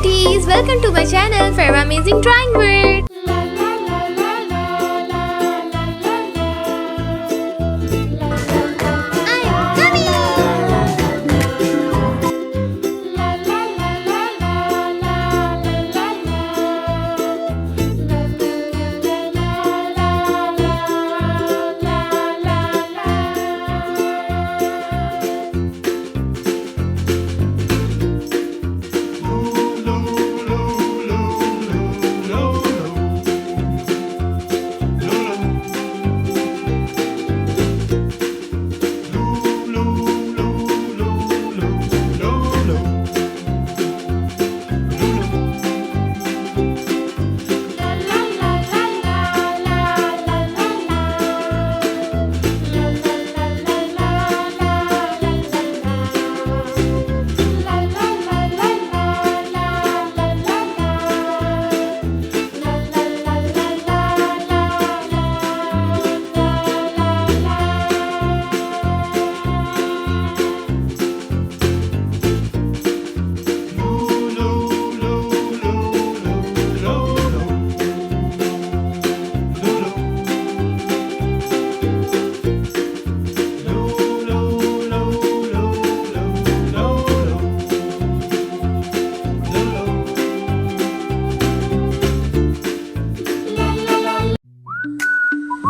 cuties, welcome to my channel Farwa Amazing Drawing World.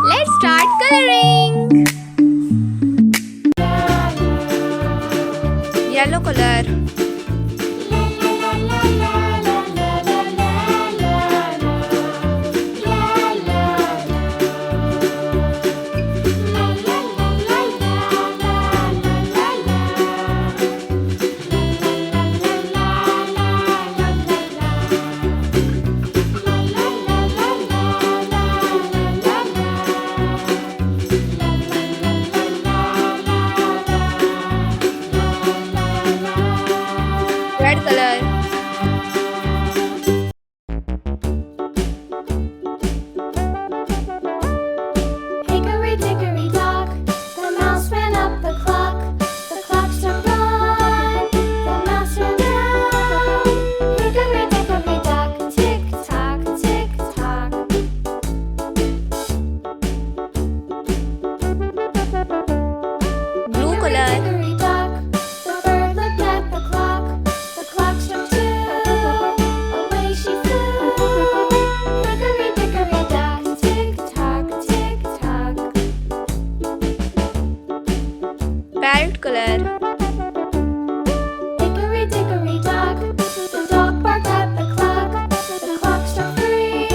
Let's start coloring. Yellow color. Red color. Hickory dickory dock, the mouse ran up the clock. The clock struck one, the mouse ran down. Hickory dickory dock, tick tock, tick tock. Blue color. Hickory dock, the bird looked at the clock. The clock struck two, away she flew. Hickory dickory dock, tick tock, tick tock. Parrot color. Hickory dickory dock, the dog barked at the clock. The clock struck three,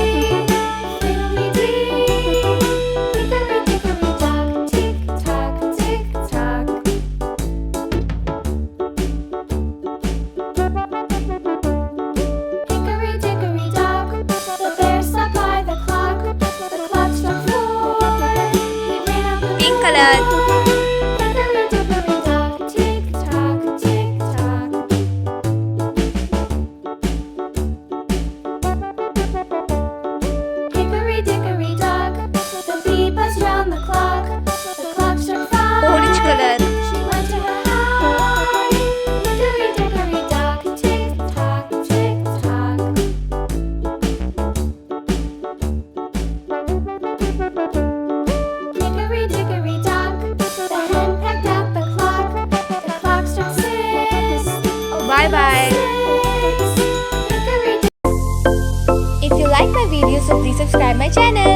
fiddly-dee. Hickory dickory dock, tick tock, tick tock. Hickory dickory dock, the bear sat by the clock. The clock struck four, he ran out the Pink door. color. Hickory dickory dock, tick tock, tick tock. Hickory dickory dock, the bee buzzed round the clock. The clock struck five. Orange color. She went to her hive. Hickory dickory dock, tick tock, tick tock. Hickory dickory dock, the hen pecked at the clock. The clock struck six. Bye bye. Hickory If you like my video, so please subscribe my channel.